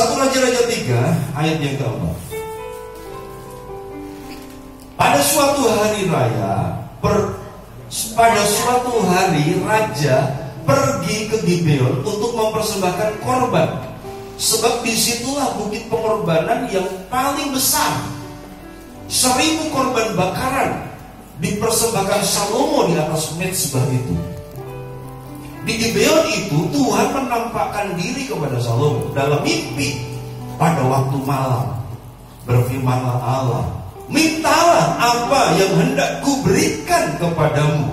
1 Raja-Raja 3 ayat yang keempat. Pada suatu hari raya, pada suatu hari raja pergi ke Gibeon untuk mempersembahkan korban. Sebab disitulah bukit pengorbanan yang paling besar. 1000 korban bakaran dipersembahkan Salomo di atas mezbah itu. Di Gibeon itu Tuhan menampakkan diri kepada Salomo dalam mimpi pada waktu malam. Berfirmanlah Allah, mintalah apa yang hendak kuberikan kepadamu.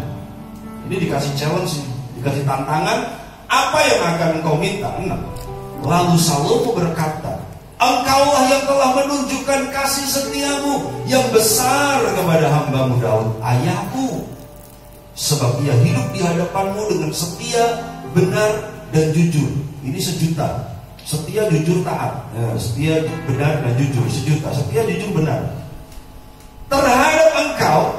Ini dikasih challenge, dikasih tantangan. Apa yang akan engkau minta? 6. Lalu Salomo berkata, engkaulah yang telah menunjukkan kasih setiamu yang besar kepada hambamu Daud, ayahku. Sebab ia hidup di hadapanmu dengan setia, benar, dan jujur. Ini sejuta. Setia, jujur, taat. Setia, benar, dan jujur. Sejuta. Setia, jujur, benar. Terhadap engkau,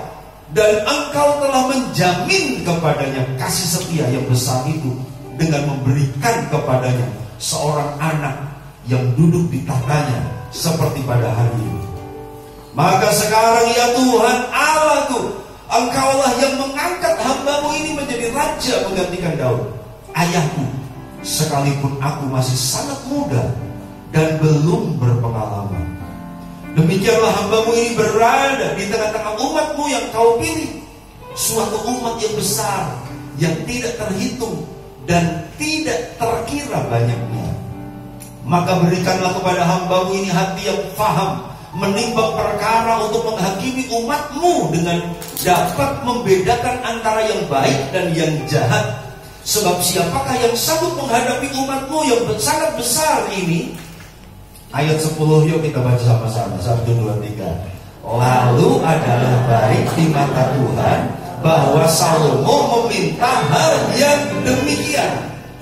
dan engkau telah menjamin kepadanya kasih setia yang besar itu dengan memberikan kepadanya seorang anak yang duduk di tahtanya seperti pada hari ini. Maka sekarang ya Tuhan Allahku, engkaulah yang mengangkat hambamu ini menjadi raja menggantikan Daud, ayahku, sekalipun aku masih sangat muda dan belum berpengalaman. Demikianlah hambamu ini berada di tengah-tengah umatmu yang kau pilih, suatu umat yang besar, yang tidak terhitung dan tidak terkira banyaknya. Maka berikanlah kepada hambamu ini hati yang faham, menimbang perkara untuk menghakimi umatmu dengan dapat membedakan antara yang baik dan yang jahat. Sebab siapakah yang sanggup menghadapi umatmu yang sangat besar ini? Ayat 10 yuk kita baca sama-sama. 1, 2, 3. Lalu adalah baik di mata Tuhan bahwa Salomo meminta hal yang demikian.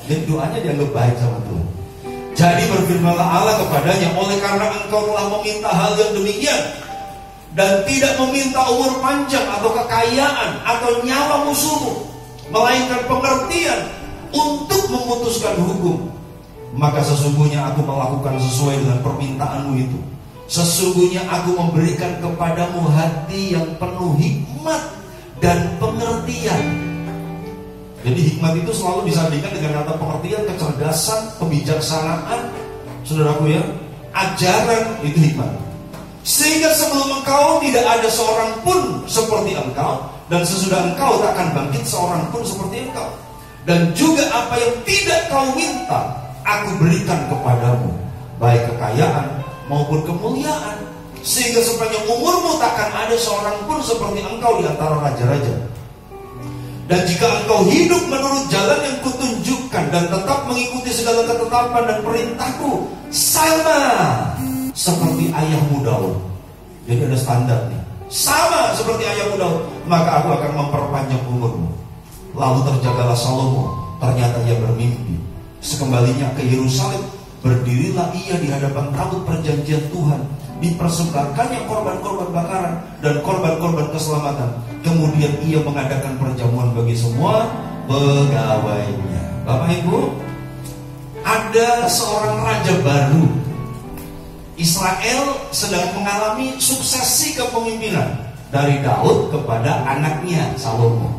Dan doanya dianggap baik sama Tuhan. Jadi berfirmanlah Allah kepadanya, oleh karena engkau telah meminta hal yang demikian dan tidak meminta umur panjang atau kekayaan atau nyawa musuhmu, melainkan pengertian untuk memutuskan hukum, maka sesungguhnya aku melakukan sesuai dengan permintaanmu itu. Sesungguhnya aku memberikan kepadamu hati yang penuh hikmat dan pengertian. Jadi hikmat itu selalu disandingkan dengan kata pengertian, kecerdasan, kebijaksanaan. Saudaraku ya, ajaran itu hikmat. Sehingga sebelum engkau tidak ada seorang pun seperti engkau, dan sesudah engkau tak akan bangkit seorang pun seperti engkau. Dan juga apa yang tidak kau minta, aku berikan kepadamu, baik kekayaan maupun kemuliaan. Sehingga sepanjang umurmu takkan ada seorang pun seperti engkau di antara raja-raja. Dan jika engkau hidup menurut jalan yang kutunjukkan dan tetap mengikuti segala ketetapan dan perintahku, sama seperti ayahmu Daud. Jadi ada standar nih, sama seperti ayahmu Daud, maka aku akan memperpanjang umurmu. Lalu terjagalah Salomo, ternyata ia bermimpi. Sekembalinya ke Yerusalem, berdirilah ia di hadapan tabut perjanjian Tuhan, dipersembahkannya korban-korban bakaran dan korban-korban keselamatan. Kemudian ia mengadakan perjamuan bagi semua pegawainya. Bapak Ibu, ada seorang raja baru. Israel sedang mengalami suksesi kepemimpinan dari Daud kepada anaknya Salomo.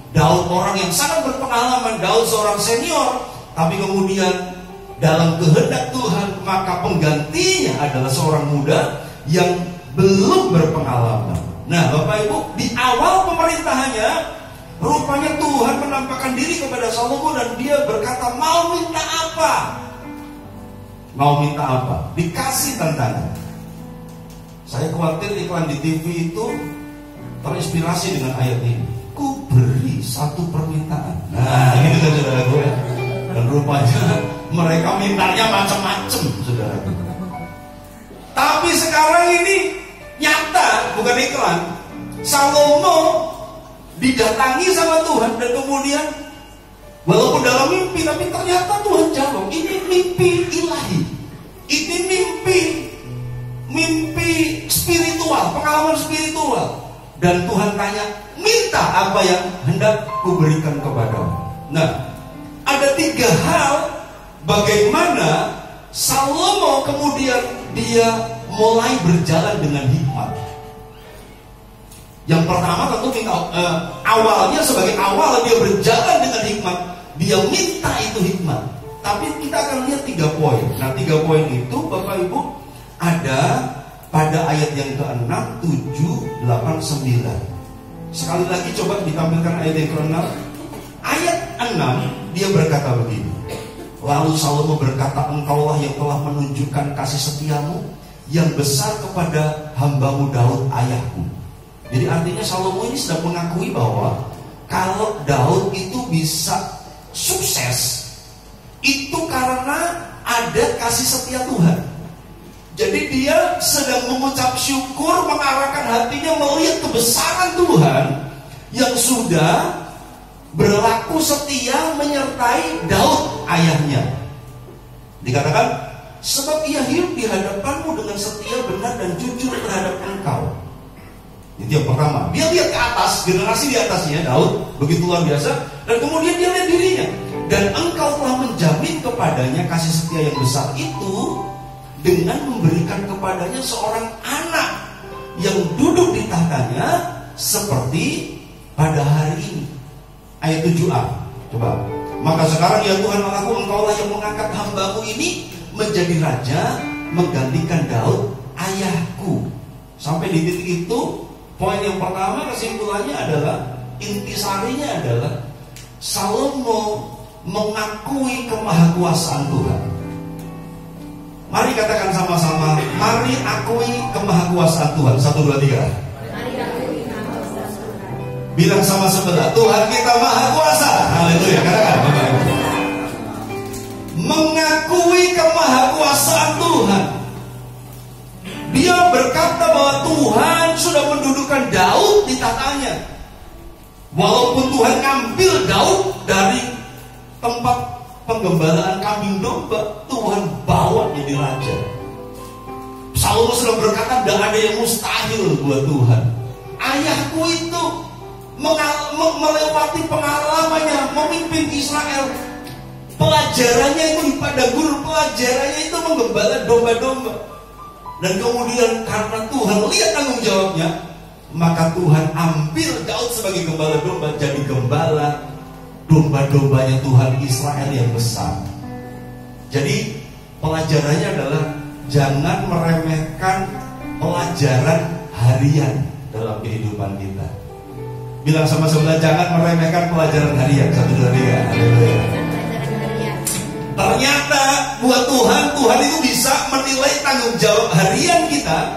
Daud orang yang sangat berpengalaman, Daud seorang senior, tapi kemudian dalam kehendak Tuhan maka penggantinya adalah seorang muda yang belum berpengalaman. Nah Bapak Ibu, di awal pemerintahannya rupanya Tuhan menampakkan diri kepada Salomo dan dia berkata, mau minta apa? Mau minta apa? Dikasih tantangan. Saya khawatir iklan di TV itu terinspirasi dengan ayat ini. Ku beri satu permintaan. Nah gitu kan saudara gue. Dan rupanya mereka mintanya macam-macam saudara. Tapi sekarang ini nyata, bukan iklan. Salomo didatangi sama Tuhan dan kemudian walaupun dalam mimpi, tapi ternyata Tuhan jawab. Ini mimpi ilahi. Ini mimpi spiritual, pengalaman spiritual. Dan Tuhan tanya, minta apa yang hendak kuberikan kepadamu. Nah, ada 3 hal bagaimana Salomo kemudian dia mulai berjalan dengan hikmat. Yang pertama tentu awalnya sebagai awal dia berjalan dengan hikmat. Dia minta itu hikmat. Tapi kita akan lihat 3 poin. Nah 3 poin itu Bapak Ibu ada pada ayat yang ke-6, 7, 8, 9. Sekali lagi coba ditampilkan ayat yang ke-6. Ayat 6 dia berkata begini. Lalu Salomo berkata, engkaulah yang telah menunjukkan kasih setiamu yang besar kepada hambamu Daud ayahku. Jadi artinya Salomo ini sedang mengakui bahwa kalau Daud itu bisa sukses itu karena ada kasih setia Tuhan. Jadi dia sedang mengucap syukur, mengarahkan hatinya melihat kebesaran Tuhan yang sudah berlaku setia menyertai Daud ayahnya. Dikatakan, sebab ia hidup di hadapanmu dengan setia, benar dan jujur terhadap engkau. Itu yang pertama. Dia lihat ke atas, generasi di atasnya Daud begitu luar biasa, dan kemudian dia lihat dirinya. Dan engkau telah menjamin kepadanya kasih setia yang besar itu dengan memberikan kepadanya seorang anak yang duduk di tahtanya seperti pada hari ini. Ayat 7a. Coba. Maka sekarang ya Tuhan Allahku, engkaulah yang mengangkat hambamu ini menjadi raja, menggantikan Daud ayahku. Sampai di titik itu, poin yang pertama kesimpulannya adalah, intisarinya adalah Salomo mengakui kemahakuasaan Tuhan. Mari katakan sama-sama, mari akui kemahakuasaan Tuhan. 1, 2, 3. Bilang sama sebelah, Tuhan kita maha kuasa. Haleluya, katakan. Mengakui kemahakuasaan Tuhan. Dia berkata bahwa Tuhan sudah mendudukan Daud di tahtanya. Walaupun Tuhan ambil Daud dari tempat penggembalaan kambing domba, Tuhan bawa jadi raja. Salomo sudah berkata, tidak ada yang mustahil buat Tuhan. Ayahku itu melewati pengalamannya memimpin Israel. Pelajarannya itu di padang gurun, pelajarannya itu menggembala domba-domba. Dan kemudian karena Tuhan lihat tanggung jawabnya, maka Tuhan ambil Daud sebagai gembala domba, jadi gembala domba-dombanya Tuhan Israel yang besar. Jadi pelajarannya adalah jangan meremehkan pelajaran harian dalam kehidupan kita. Bilang sama sebelah, jangan meremehkan pelajaran harian. 1, 2, 3. Haleluya. Ternyata buat Tuhan itu bisa menilai tanggung jawab harian kita.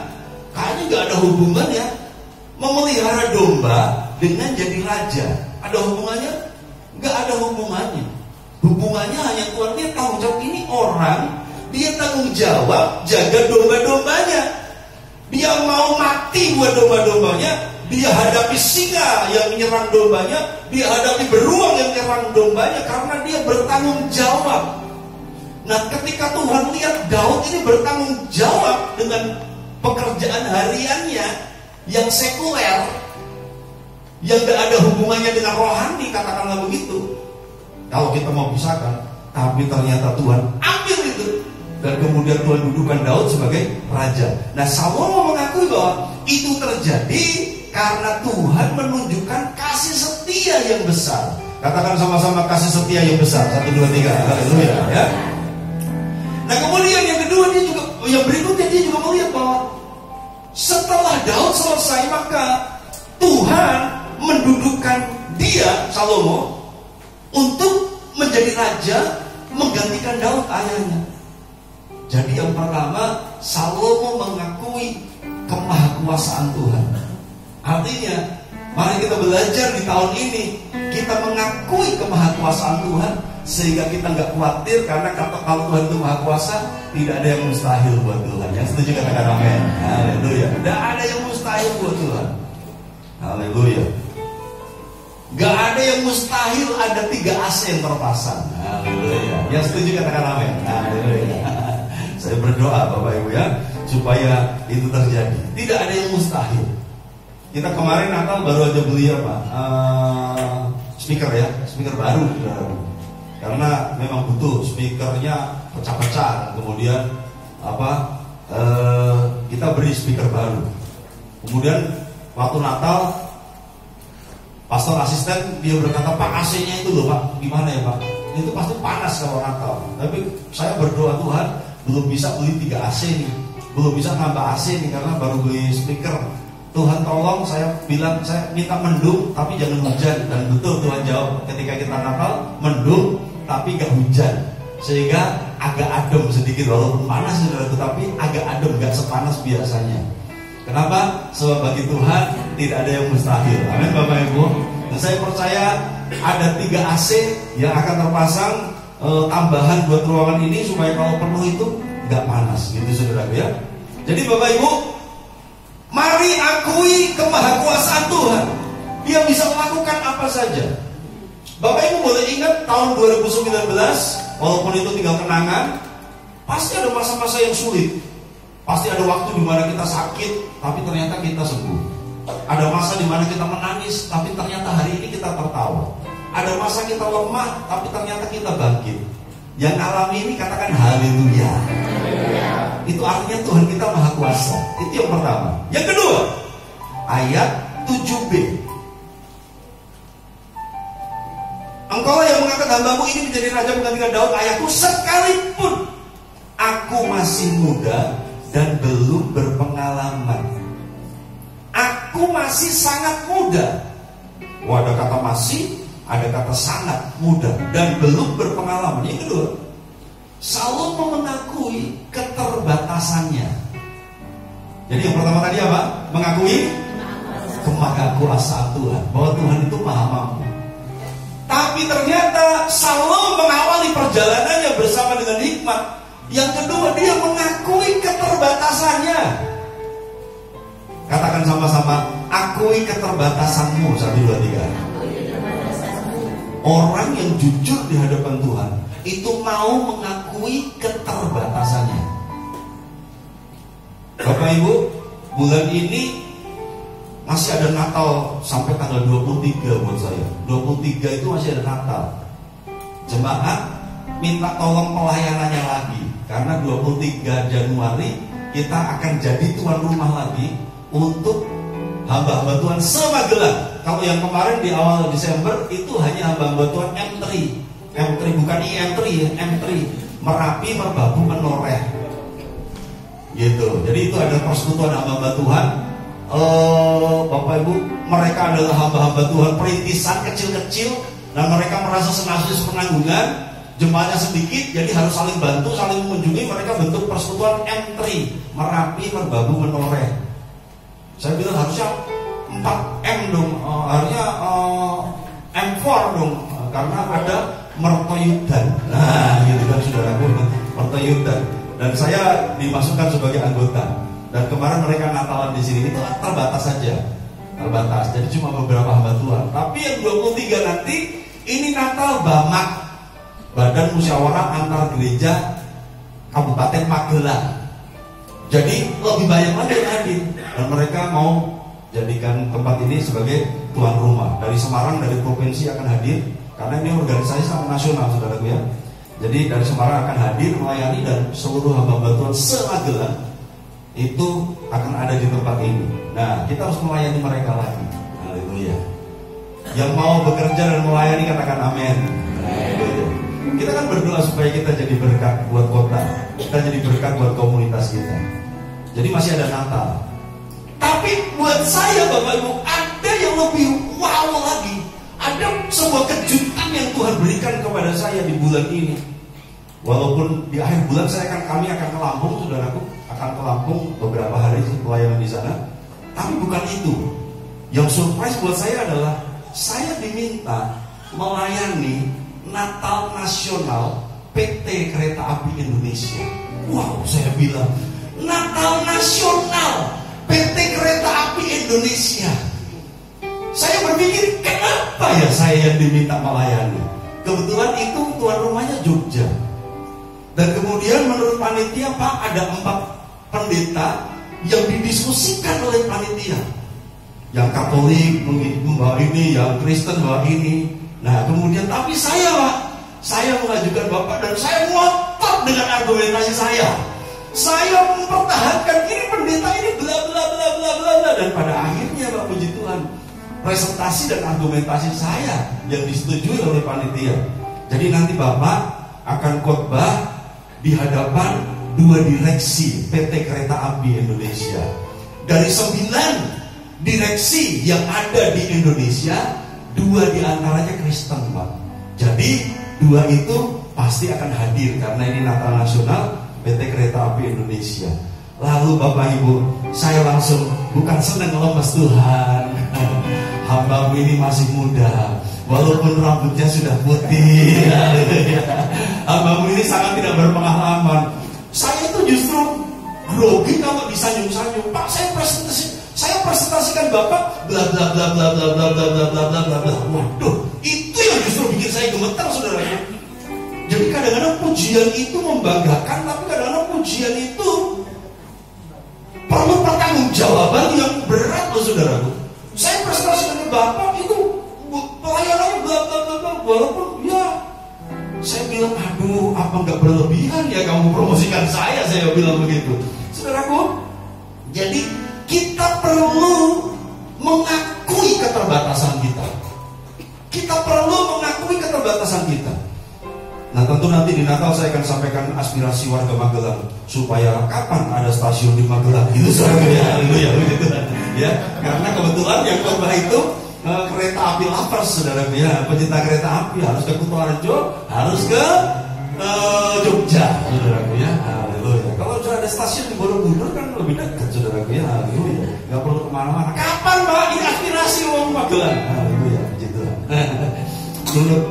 Kayaknya gak ada hubungannya memelihara domba dengan jadi raja. Ada hubungannya? Gak ada hubungannya. Hubungannya hanya Tuhan dia tanggung jawab. Ini orang, dia tanggung jawab jaga domba-dombanya. Dia mau mati buat domba-dombanya. Dia hadapi singa yang menyerang dombanya, dia hadapi beruang yang menyerang dombanya, karena dia bertanggung jawab. Nah, ketika Tuhan lihat Daud ini bertanggung jawab dengan pekerjaan hariannya yang sekuler, yang gak ada hubungannya dengan rohani, katakanlah begitu. Kalau kita mau pisahkan, tapi ternyata Tuhan ambil itu, dan kemudian Tuhan dudukan Daud sebagai raja. Nah, Salomo mengakui bahwa itu terjadi karena Tuhan menunjukkan kasih setia yang besar. Katakan sama-sama, kasih setia yang besar. 1, 2, 3. Haleluya, ya. Nah, kemudian yang kedua, yang berikutnya dia juga melihat bahwa setelah Daud selesai, maka Tuhan mendudukan dia, Salomo, untuk menjadi raja, menggantikan Daud ayahnya. Jadi yang pertama, Salomo mengakui kemahakuasaan Tuhan. Artinya, mari kita belajar di tahun ini, kita mengakui kemahakuasaan Tuhan, sehingga kita nggak khawatir, karena kalau Tuhan itu maha kuasa, tidak ada yang mustahil buat Tuhan. Yang setuju katakan amin. Haleluya. Tidak ada yang mustahil buat Tuhan. Haleluya. Gak ada yang mustahil ada 3 AC yang terpasang. Haleluya. Yang setuju katakan amin. Haleluya. Saya berdoa Bapak Ibu ya, supaya itu terjadi. Tidak ada yang mustahil. Kita kemarin Natal baru aja beli apa? Speaker ya, speaker baru. Karena memang butuh speakernya pecah-pecah. Kemudian kita beri speaker baru. Kemudian waktu Natal, pastor asisten dia berkata, Pak AC-nya itu loh Pak, gimana ya Pak? Itu pasti panas kalau Natal. Tapi saya berdoa, Tuhan belum bisa beli 3 AC nih, belum bisa nambah AC nih karena baru beli speaker. Tuhan tolong, saya bilang, saya minta mendung tapi jangan hujan. Dan betul Tuhan jawab, ketika kita Natal mendung tapi gak hujan, sehingga agak adem sedikit, walaupun panas saudaraku, tapi agak adem, gak sepanas biasanya. Kenapa? Sebab bagi Tuhan tidak ada yang mustahil. Amin Bapak Ibu. Dan saya percaya ada 3 AC yang akan terpasang tambahan buat ruangan ini supaya kalau penuh itu gak panas, gitu saudaraku ya. Jadi Bapak Ibu, mari akui kemahakuasaan Tuhan. Dia bisa melakukan apa saja. Bapak Ibu boleh ingat tahun 2019, walaupun itu tinggal kenangan, pasti ada masa-masa yang sulit. Pasti ada waktu di mana kita sakit, tapi ternyata kita sembuh. Ada masa di mana kita menangis, tapi ternyata hari ini kita tertawa. Ada masa kita lemah, tapi ternyata kita bangkit. Yang alami ini katakan haleluya. Itu artinya Tuhan kita maha kuasa. Itu yang pertama. Yang kedua, ayat 7b. Engkau yang mengangkat hambamu ini menjadi raja menggantikan Daud ayahku, sekalipun aku masih muda dan belum berpengalaman. Aku masih sangat muda. Ada kata masih, ada kata sangat muda dan belum berpengalaman. Yang kedua, Salomo mengakui keterbatasannya. Jadi yang pertama tadi apa? Mengakui kemahakuasaan Tuhan, bahwa Tuhan itu maha mampu. Tapi ternyata Salomo mengawali perjalanannya bersama dengan hikmat. Yang kedua, dia mengakui keterbatasannya. Katakan sama-sama, akui keterbatasanmu. 1, 2, 3. Orang yang jujur di hadapan Tuhan itu mau mengakui keterbatasannya. Bapak Ibu, bulan ini masih ada Natal sampai tanggal 23 buat saya. 23 itu masih ada Natal. Jemaat minta tolong pelayanannya lagi, karena 23 Januari kita akan jadi tuan rumah lagi untuk hamba-hamba Tuhan se-Magelang. Kalau yang kemarin di awal Desember itu hanya hamba-hamba Tuhan M3 bukan IM3 ya, M3 Merapi, Merbabu, Menoreh gitu. Jadi itu ada persekutuan hamba-hamba Tuhan. Bapak Ibu, mereka adalah hamba-hamba Tuhan perintisan kecil-kecil, dan mereka merasa senasib penanggungan. Jemaatnya sedikit, jadi harus saling bantu, saling mengunjungi. Mereka bentuk persekutuan M3 Merapi, Merbabu, Menoreh. Saya bilang harusnya 4M dong, harusnya M4 dong, karena ada Mertoyudan. Nah, gitu kan saudaraku, Mertoyudan. Dan saya dimasukkan sebagai anggota. Dan kemarin mereka Natalan di sini itu terbatas saja, terbatas. Jadi cuma beberapa hamba Tuhan. Tapi yang 23 nanti ini Natal Bamak, Badan Musyawarah Antar Gereja Kabupaten Magelang. Jadi lebih banyak lagi yang hadir, dan mereka mau jadikan tempat ini sebagai tuan rumah. Dari Semarang, dari provinsi akan hadir, karena ini organisasi sama nasional, saudaraku ya. Jadi dari Semarang akan hadir melayani, dan seluruh hamba-hamba Tuhan se-Magelang itu akan ada di tempat ini. Nah, kita harus melayani mereka lagi. Haleluya. Yang mau bekerja dan melayani katakan amin. Haleluya. Kita kan berdoa supaya kita jadi berkat buat kota, kita jadi berkat buat komunitas kita. Jadi masih ada Natal. Tapi buat saya Bapak Ibu, ada yang lebih wow lagi. Ada sebuah kejutan yang Tuhan berikan kepada saya di bulan ini. Walaupun di akhir bulan kami akan ke Lampung, saudaraku, akan ke Lampung beberapa hari pelayanan di sana. Tapi bukan itu. Yang surprise buat saya adalah saya diminta melayani Natal Nasional PT Kereta Api Indonesia. Wow, saya bilang Natal Nasional PT Kereta Api Indonesia. Saya berpikir, kenapa ya saya yang diminta melayani? Kebetulan itu tuan rumahnya Jogja. Dan kemudian menurut panitia, Pak, ada 4 pendeta yang didiskusikan oleh panitia. Yang Katolik membawa ini, yang Kristen membawa ini. Nah kemudian, tapi saya Pak, saya mengajukan Bapak, dan saya ngotot dengan argumentasi saya. Saya mempertahankan ini pendeta ini bla bla bla bla bla bla, dan pada akhirnya Pak puji Tuhan, presentasi dan argumentasi saya yang disetujui oleh panitia. Jadi nanti Bapak akan khotbah di hadapan 2 direksi PT Kereta Api Indonesia. Dari 9 direksi yang ada di Indonesia, 2 diantaranya Kristen, Pak. Jadi 2 itu pasti akan hadir karena ini Natal Nasional PT Kereta Api Indonesia. Lalu Bapak Ibu, saya langsung bukan senang lemes, Tuhan, hambamu ini masih muda, walaupun rambutnya sudah putih, hambamu ini sangat tidak berpengalaman. Saya itu justru grogi kalau disanjung-sanjung. Pak, saya presentasikan Bapak bla bla bla bla bla bla bla bla bla bla bla bla. Waduh, itu yang justru bikin saya gemetar, saudara. Jadi kadang-kadang pujian itu membanggakan, tapi kadang-kadang pujian itu perlu pertanggungjawaban yang berat loh, saudaraku. Saya presentasikan ke Bapak itu pelayanannya bla bla bla bla, walaupun ya saya bilang, aduh, apa nggak berlebihan ya kamu promosikan saya bilang begitu, saudaraku. Jadi kita perlu mengakui keterbatasan kita. Kita perlu mengakui keterbatasan kita. Nah, tentu nanti di Natal saya akan sampaikan aspirasi warga Magelang supaya kapan ada stasiun di Magelang, gitu saudara ya, begitu ya. Karena kebetulan yang khotbah itu kereta api lovers, saudara ya, pecinta kereta api, harus ke Kutoarjo, harus ke Jogja, saudara ya. Haleluya. Kalau sudah ada stasiun di Borobudur kan lebih dekat, saudara ya. Haleluya. Nggak perlu kemana-mana. Kapan Pak ini aspirasi orang Magelang? Haleluya, gitu. Menurut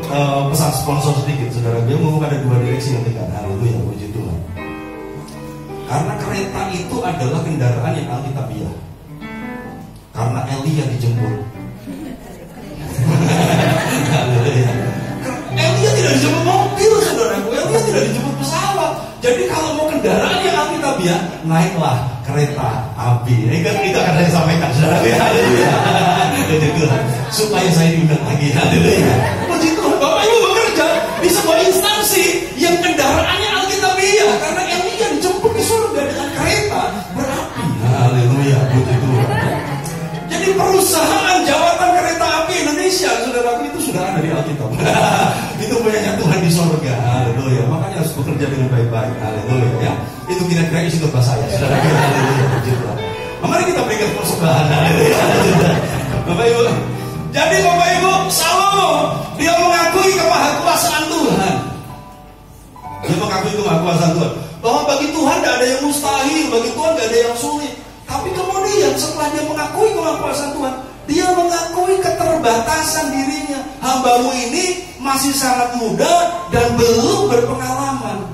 pesan sponsor sedikit, saudara, dia ngomong ada 2 direksi yang dekat. Haleluya, puji Tuhan. Karena kereta itu adalah kendaraan yang alkitabiah. Karena Elia dijemput. Haleluya. Elia tidak dijemput mobil, saudaraku. Elia tidak dijemput pesawat. Jadi kalau mau kendaraan yang alkitabiah, naiklah kereta api. Ini kan itu akan saya sampaikan, saudara. Haleluya. Puji Tuhan. Supaya saya diundang lagi. Haleluya. Puji Tuhan, Bapak Ibu bekerja di sebuah instansi yang kendaraannya alkitabiah, karena Elia dijemput ke surga dengan kereta berapi. Haleluya. Puji Tuhan. Jadi perusahaan jawatan kereta api Indonesia, saudaraku, itu sudah ada di Alkitab. Itu punyanya Tuhan di surga. Haleluya. Makanya harus bekerja dengan baik-baik. Haleluya ya. Itu kira-kira isi khotbah saya, saudaraku. Haleluya. Puji Tuhan. Mari kita berikan persembahan. Haleluya. Bapak Ibu. Jadi Bapak Ibu, Salomo dia mengakui kemahakuasaan Tuhan. Dia mengakui kemahakuasaan Tuhan. Bahwa bagi Tuhan tidak ada yang mustahil, bagi Tuhan tidak ada yang sulit. Tapi kemudian setelah dia mengakui kemahakuasaan Tuhan, dia mengakui keterbatasan dirinya. Hambamu ini masih sangat muda dan belum berpengalaman.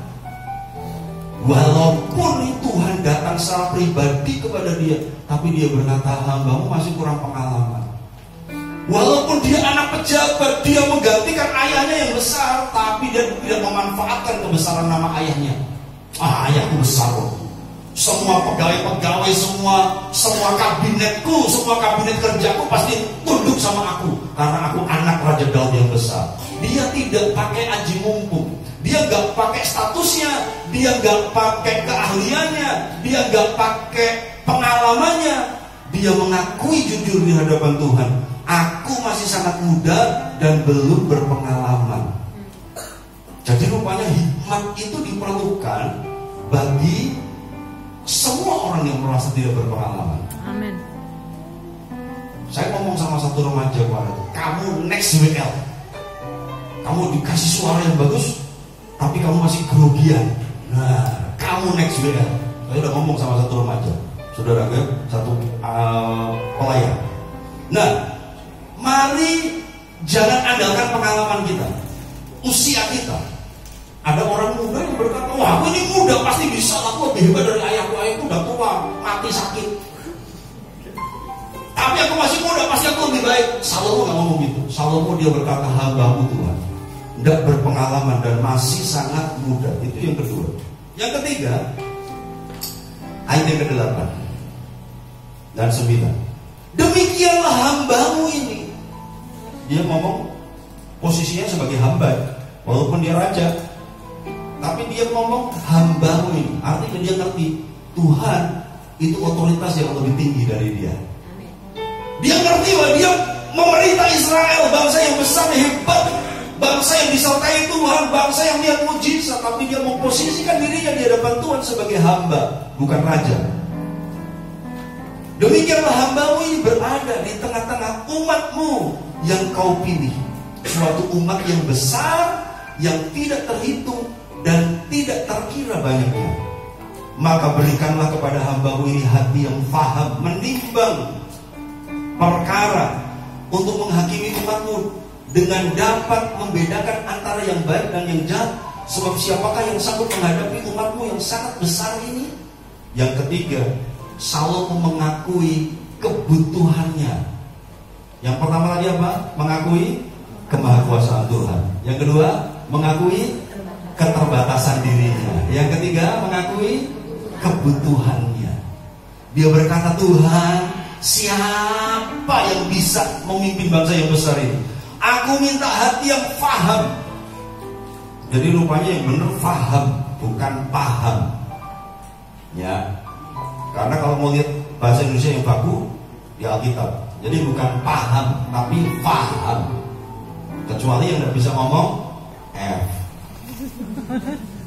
Walaupun Tuhan datang secara pribadi kepada dia, tapi dia berkata, hambamu masih kurang pengalaman. Walaupun dia anak pejabat, dia menggantikan ayahnya yang besar, tapi dia tidak memanfaatkan kebesaran nama ayahnya. Ayahku besar loh. Semua pegawai-pegawai, semua kabinetku, semua kabinet kerjaku pasti tunduk sama aku, karena aku anak Raja Daud yang besar. Dia tidak pakai aji mumpung, dia gak pakai statusnya, dia gak pakai keahliannya, dia gak pakai pengalamannya. Dia mengakui jujur di hadapan Tuhan, aku masih sangat muda dan belum berpengalaman. Jadi rupanya hikmat itu diperlukan bagi semua orang yang merasa tidak berpengalaman. Amin. Saya ngomong sama satu remaja kemarin, kamu next WL, kamu dikasih suara yang bagus, tapi kamu masih grogian. Nah, kamu next WL. Saya udah ngomong sama satu remaja, saudara gue, satu pelayan. Nah, mari jangan andalkan pengalaman kita, usia kita. Ada orang muda yang berkata, wah aku ini muda pasti bisa, aku lebih hebat dari ayahku udah tua, mati sakit. Tapi aku masih muda, pasti aku lebih baik. Salomo nggak ngomong gitu. Salomo dia berkata, hambamu Tuhan tidak berpengalaman dan masih sangat muda. Itu yang kedua. Yang ketiga, ayat yang ke-8 dan 9. Demikianlah hambamu ini. Dia ngomong posisinya sebagai hamba, walaupun dia raja. tapi dia ngomong hambamu ini. Artinya dia ngerti Tuhan itu otoritas yang lebih tinggi dari dia. Dia ngerti bahwa dia memerintah Israel, bangsa yang besar, hebat, bangsa yang disertai Tuhan, bangsa yang lihat mujizat, tapi dia memposisikan dirinya di hadapan Tuhan sebagai hamba, bukan raja. Demikianlah hambamu ini berada di tengah-tengah umatmu yang kau pilih, suatu umat yang besar, yang tidak terhitung dan tidak terkira banyaknya. Maka berikanlah kepada hambamu ini hati yang faham, menimbang perkara, untuk menghakimi umatmu dengan dapat membedakan antara yang baik dan yang jahat. Sebab siapakah yang sanggup menghadapi umatmu yang sangat besar ini? Yang ketiga, Salomo mengakui kebutuhannya. Yang pertama tadi apa? Mengakui kemahakuasaan Tuhan. Yang kedua, mengakui keterbatasan dirinya. Yang ketiga, mengakui kebutuhannya. Dia berkata, Tuhan, siapa yang bisa memimpin bangsa yang besar ini? Aku minta hati yang faham. Jadi rupanya yang benar faham, bukan paham. Ya, karena kalau mau lihat bahasa Indonesia yang baku, ya Alkitab. Jadi bukan paham, tapi faham. Kecuali yang tidak bisa ngomong F.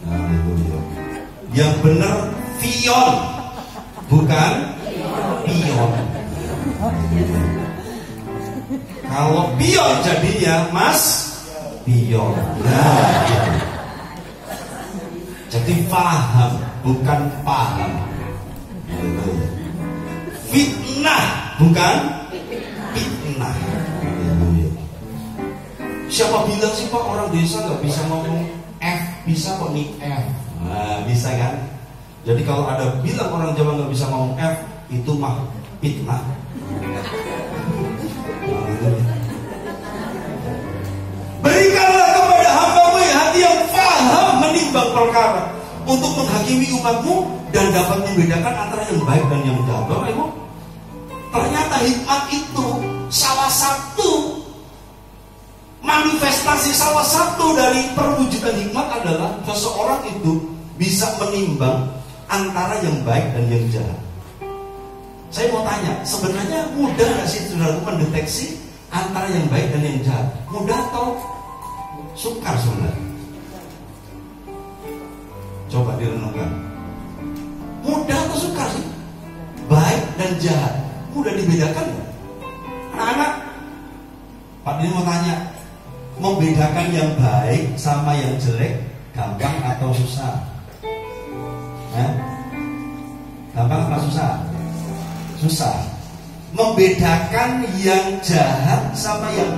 Nah itu dia. Yang benar Vion, bukan pion. Kalau pion jadinya Mas Pion. Nah, jadi paham, bukan paham. Fitnah, bukan fitnah. Siapa bilang sih Pak orang desa nggak bisa ngomong F? Bisa kok nih F. Nah, bisa kan? Jadi kalau ada bilang orang Jawa nggak bisa ngomong F, itu mah fitnah. Berikanlah kepada hambamu hati yang faham menimbang perkara, untuk menghakimi umatmu dan dapat membedakan antara yang baik dan yang jahat. Bapak Ibu, ternyata hikmat itu salah satu manifestasi, salah satu dari perwujudan hikmat adalah seseorang itu bisa menimbang antara yang baik dan yang jahat. Saya mau tanya, sebenarnya mudah gak sih saudara mendeteksi antara yang baik dan yang jahat? Mudah atau sukar sebenarnya? Coba direnungkan. Mudah atau sukar sih? Baik dan jahat mudah dibedakan gak? Anak-anak, Pak Dini mau tanya, membedakan yang baik sama yang jelek gampang atau susah? Gampang apa susah? Susah. Membedakan yang jahat sama yang